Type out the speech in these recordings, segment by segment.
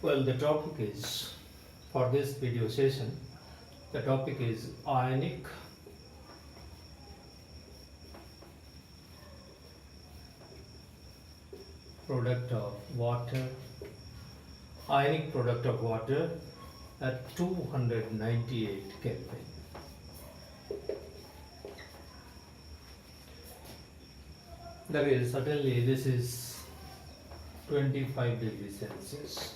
Well, the topic is, for this video session, the topic is ionic product of water, ionic product of water at 298 Kelvin. That is, certainly this is 25 degrees Celsius.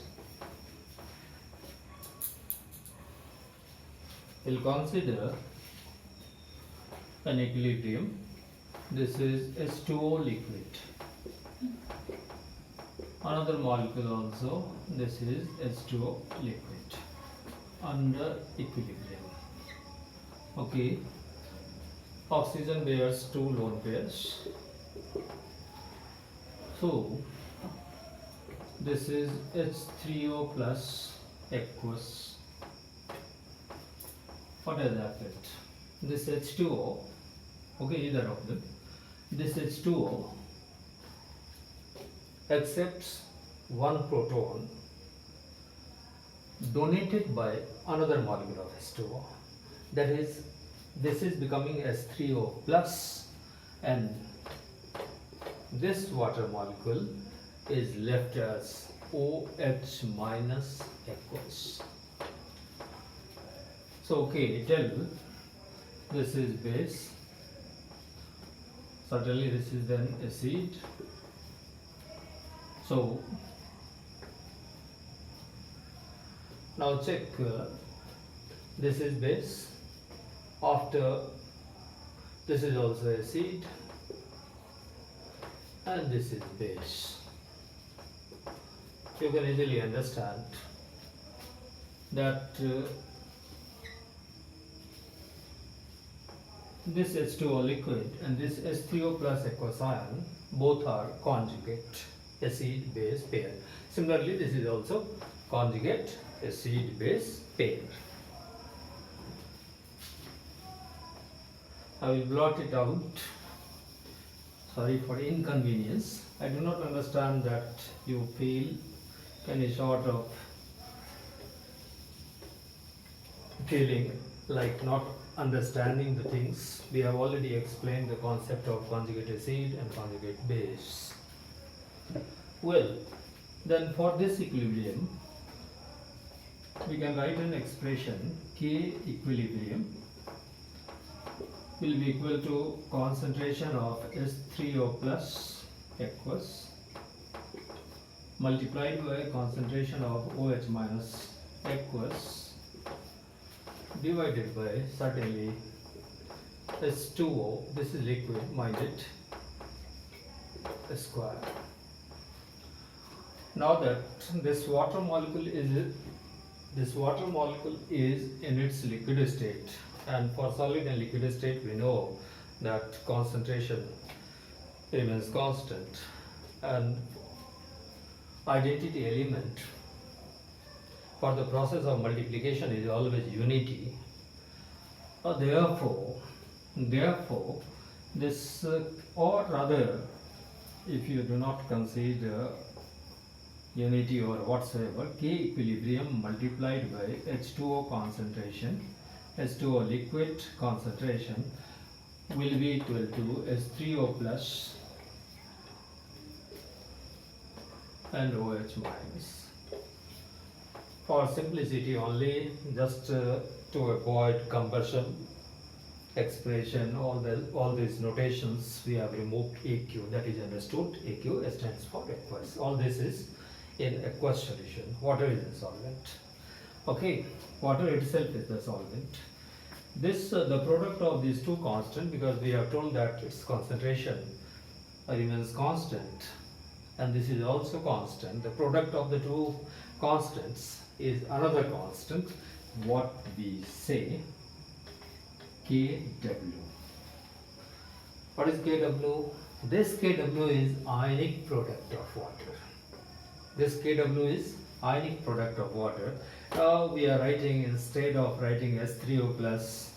We'll consider an equilibrium. This is H2O liquid. Another molecule also, this is H2O liquid under equilibrium. Okay, oxygen bears two lone pairs. So this is H3O plus aqueous. What has happened? This H2O, okay, either of them, this H2O accepts one proton donated by another molecule of H2O. That is, this is becoming H3O plus, and this water molecule is left as OH minus aqueous. So, okay, tell this is base, certainly this is then acid. So, now check, this is base, after this is also acid, and this is base. You can easily understand that this H2O liquid and this H3O plus aqueous ion both are conjugate acid base pair. Similarly, this is also conjugate acid base pair. I will blot it out. Sorry for inconvenience. I do not understand that you feel any sort of feeling like not understanding the things. We have already explained the concept of conjugate acid and conjugate base. Well, then for this equilibrium, we can write an expression K equilibrium will be equal to concentration of H3O plus aqueous multiplied by concentration of OH minus aqueous divided by certainly H2O, this is liquid, mind it, square. Now that this water molecule is in its liquid state, and for solid and liquid state we know that concentration remains constant and identity element for the process of multiplication is always unity. Therefore this or rather, if you do not consider unity or whatsoever, K equilibrium multiplied by H2O concentration, H2O liquid concentration will be equal to H3O plus and OH minus. For simplicity only, just to avoid conversion expression, all these notations, we have removed AQ, that is understood. AQ stands for aqueous. All this is in aqueous solution. Water is a solvent. Okay, water itself is the solvent. This the product of these two constant, because we have told that its concentration remains constant and this is also constant. The product of the two constants is another constant, what we say Kw. What is Kw? This Kw is ionic product of water. This Kw is ionic product of water. Now we are writing, instead of writing H3O plus,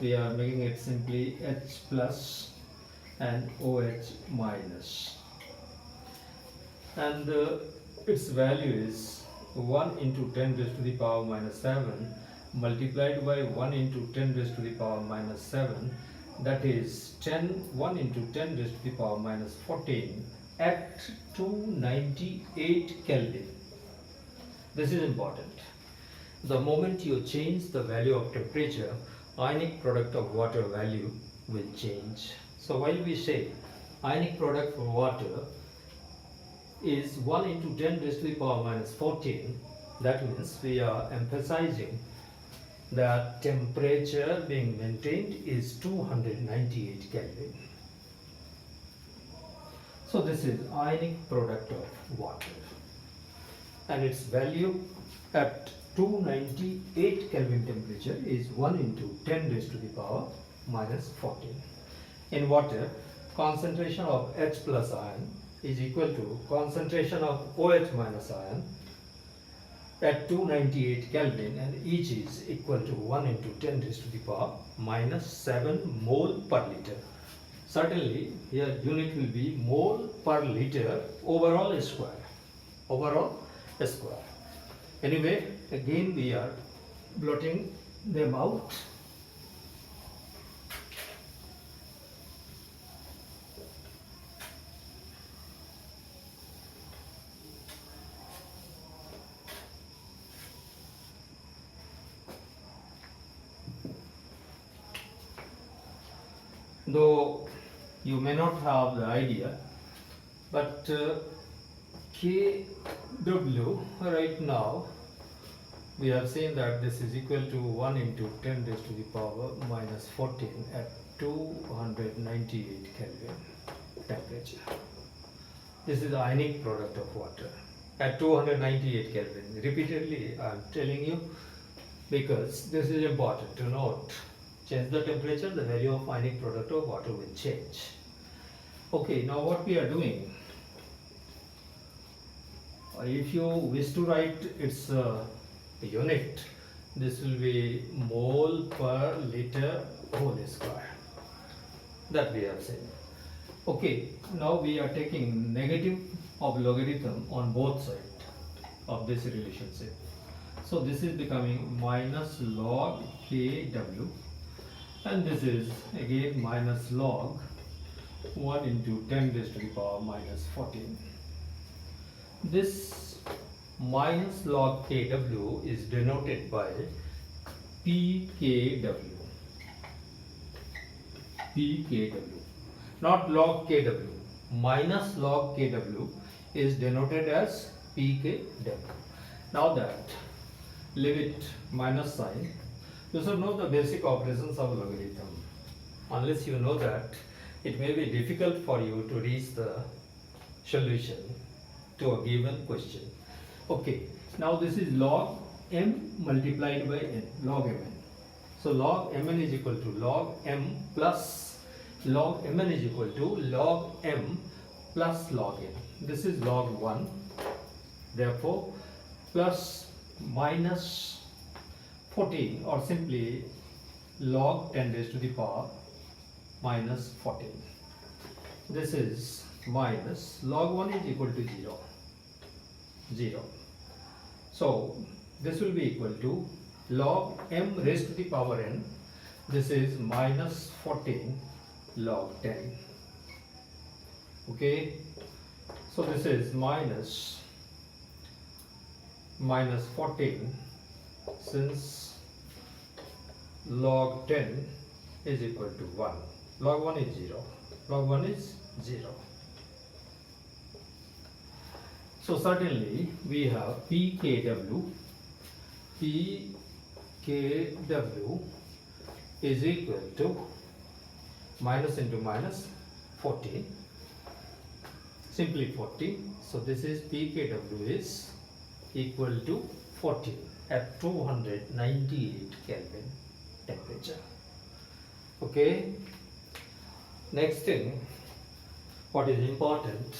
we are making it simply H plus and OH minus. And its value is 1 into 10 raised to the power minus 7 multiplied by 1 into 10 raised to the power minus 7, that is 1 into 10 raised to the power minus 14 at 298 Kelvin. This is important. The moment you change the value of temperature, ionic product of water value will change. So while we say ionic product for water is 1 into 10 raised to the power minus 14, that means we are emphasizing that temperature being maintained is 298 Kelvin. So this is ionic product of water, and its value at 298 Kelvin temperature is 1 into 10 raised to the power minus 14. In water, concentration of H plus ion is equal to concentration of OH minus ion at 298 Kelvin, and each is equal to 1 into 10 raised to the power minus 7 mole per liter. Certainly here unit will be mole per liter overall square. Overall square. Anyway, again we are blotting them out. Though you may not have the idea, but Kw right now we have seen that this is equal to 1 into 10 raised to the power minus 14 at 298 Kelvin temperature. This is the ionic product of water at 298 Kelvin. Repeatedly I am telling you because this is important to note. Change the temperature, the value of ionic product of water will change. Okay, now what we are doing, if you wish to write its unit, this will be mole per liter whole square, that we have seen. Okay, now we are taking negative of logarithm on both sides of this relationship. So this is becoming minus log Kw, and this is again minus log 1 into 10 raised to the power minus 14. This minus log Kw is denoted by pKw. pKw, not log Kw. Minus log Kw is denoted as pKw. Now that leave it minus sign, you should know the basic operations of logarithm. Unless you know that, it may be difficult for you to reach the solution to a given question. Okay, now this is log m multiplied by n, log mn. So log mn is equal to log m plus log mn is equal to log m plus log n. This is log 1, therefore plus minus 14, or simply log 10 raised to the power minus 14. This is minus log 1 is equal to 0. So this will be equal to log m raised to the power n. This is minus 14 log 10. Okay, so this is minus 14, since log 10 is equal to 1. Log 1 is 0. Log 1 is 0. So certainly we have pKw. pKw is equal to minus into minus 14. Simply 14. So this is pKw is equal to 14 at 298 Kelvin temperature. Okay. Next thing, what is important,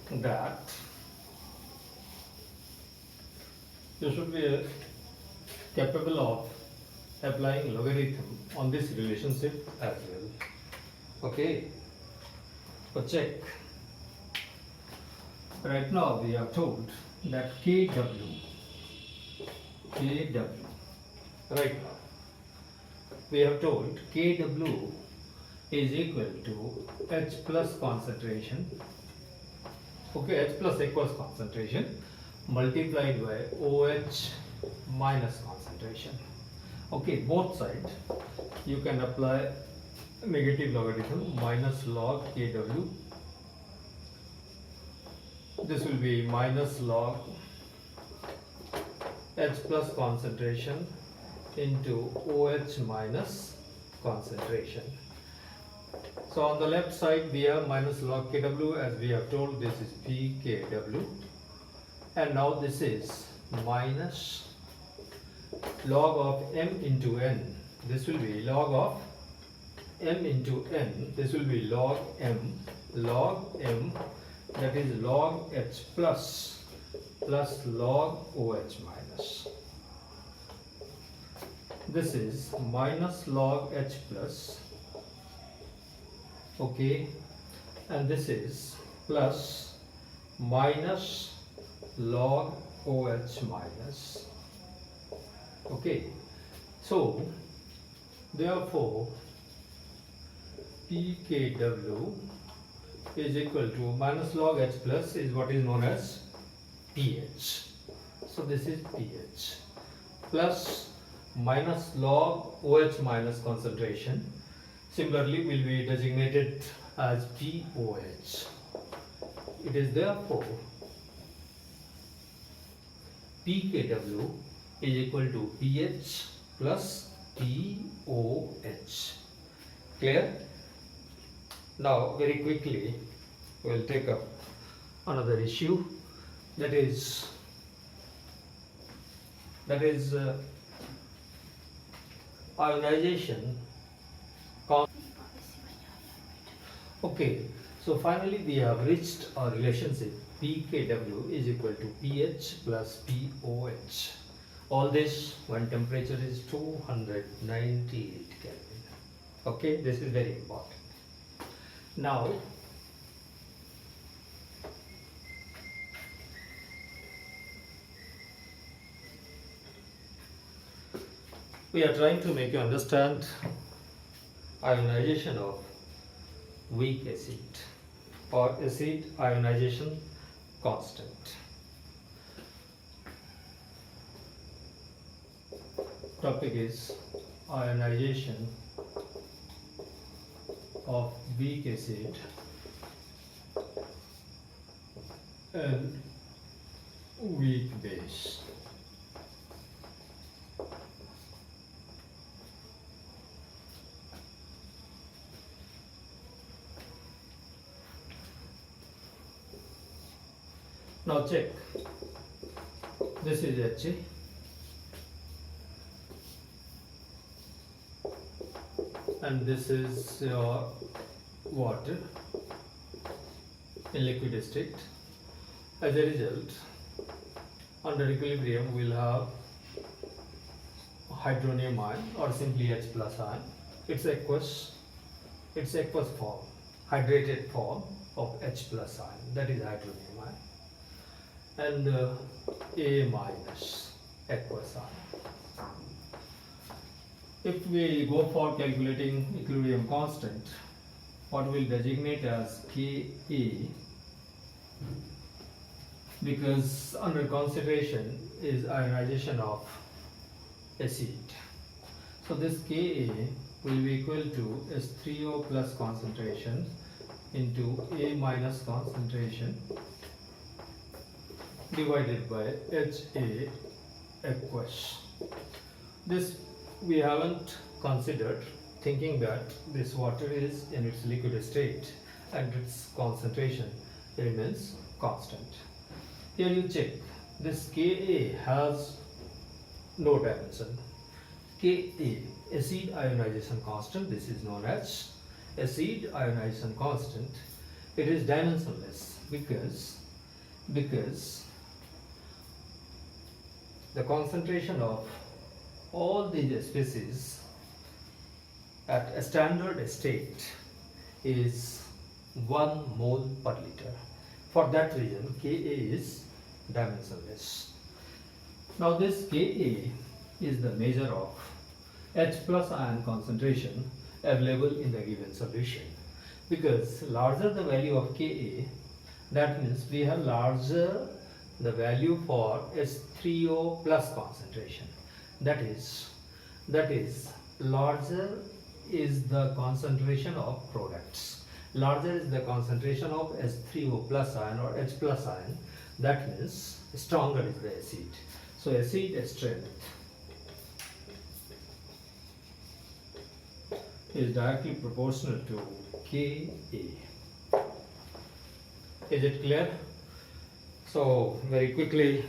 that you should be capable of applying logarithm on this relationship as well. Okay. So check. Right now we are told that Kw, right, we have told Kw is equal to H plus concentration, okay, H plus aqueous concentration multiplied by OH minus concentration. Okay, both sides you can apply negative logarithm minus log Kw. This will be minus log H plus concentration into OH minus concentration. So on the left side we have minus log Kw, as we have told this is pKw, and now this is minus log of m into n. This will be log of m into n. This will be log m, that is log H plus log OH minus. This is minus log H plus, okay, and this is plus minus log OH minus, okay. So therefore pKw is equal to minus log H plus is what is known as pH. So this is pH plus minus log OH minus concentration similarly will be designated as POH. It is therefore pKw is equal to pH plus POH. Clear? Now very quickly we will take up another issue, that is ionization. Okay, so finally we have reached a relationship pKw is equal to pH plus POH. All this when temperature is 298 Kelvin. Okay, this is very important. Now we are trying to make you understand ionization of weak acid or acid ionization constant. Topic is ionization of weak acid and weak base. Now check, this is Ha and this is your water in liquid state. As a result, under equilibrium we will have hydronium ion or simply H plus ion. It's aqueous form, hydrated form of H plus ion, that is hydronium ion, and A minus aqueous ion. If we go for calculating equilibrium constant, what we will designate as Ka, because under consideration is ionization of acid. So this Ka will be equal to H3O plus concentration into A minus concentration divided by Ha aqueous. This we haven't considered, thinking that this water is in its liquid state and its concentration remains constant. Here you check, this Ka has no dimension. Ka, acid ionization constant, this is known as acid ionization constant. It is dimensionless because the concentration of all these species at a standard state is 1 mole per liter. For that reason, Ka is dimensionless. Now this Ka is the measure of H plus ion concentration available in the given solution. Because larger the value of Ka, that means we have larger the value for H3O plus concentration. That is larger is the concentration of products. Larger is the concentration of H3O plus ion or H plus ion. That means stronger is the acid. So acid strength is directly proportional to Ka. Is it clear? So very quickly,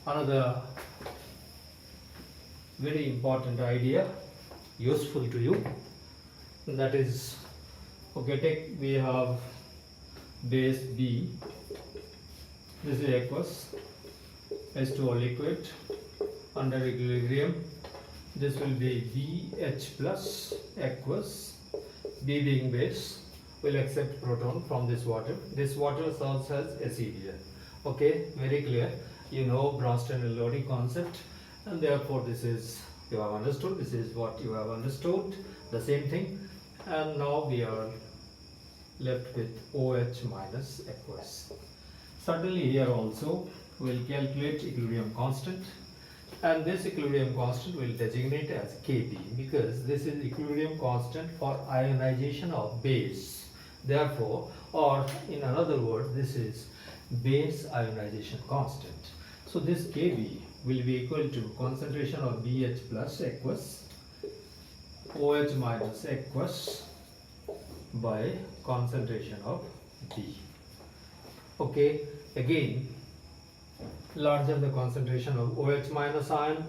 another very important idea, useful to you, that is, okay, we have base B, this is aqueous, H2O liquid under equilibrium. This will be BH plus aqueous, B being base, will accept proton from this water. This water serves as acid here. Okay, very clear. You know Bronsted and Lowry concept, and therefore this is you have understood. This is what you have understood. The same thing. And now we are left with OH minus aqueous. Certainly here also we will calculate equilibrium constant, and this equilibrium constant will designate as Kb, because this is equilibrium constant for ionization of base. Therefore, or in another word, this is base ionization constant. So this Kb will be equal to concentration of BH plus aqueous, OH minus aqueous by concentration of B. Okay, again, larger the concentration of OH minus ion,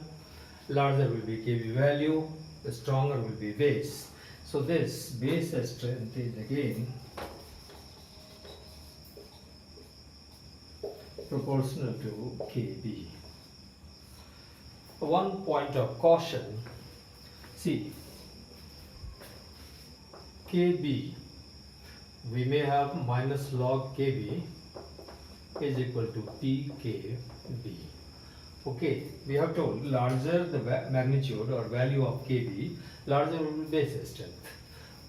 larger will be Kb value, the stronger will be base. So this base strength is again proportional to Kb. One point of caution, see, Kb, we may have minus log Kb is equal to pKb. Okay, we have told larger the magnitude or value of Kb, larger will be base strength.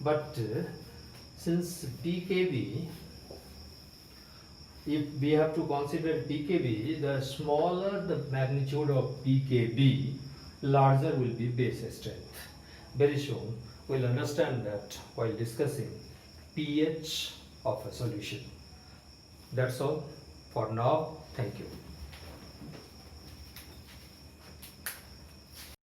But since pKb, if we have to consider pKb, the smaller the magnitude of pKb, larger will be base strength. Very soon we will understand that while discussing pH of a solution. That's all for now. Thank you.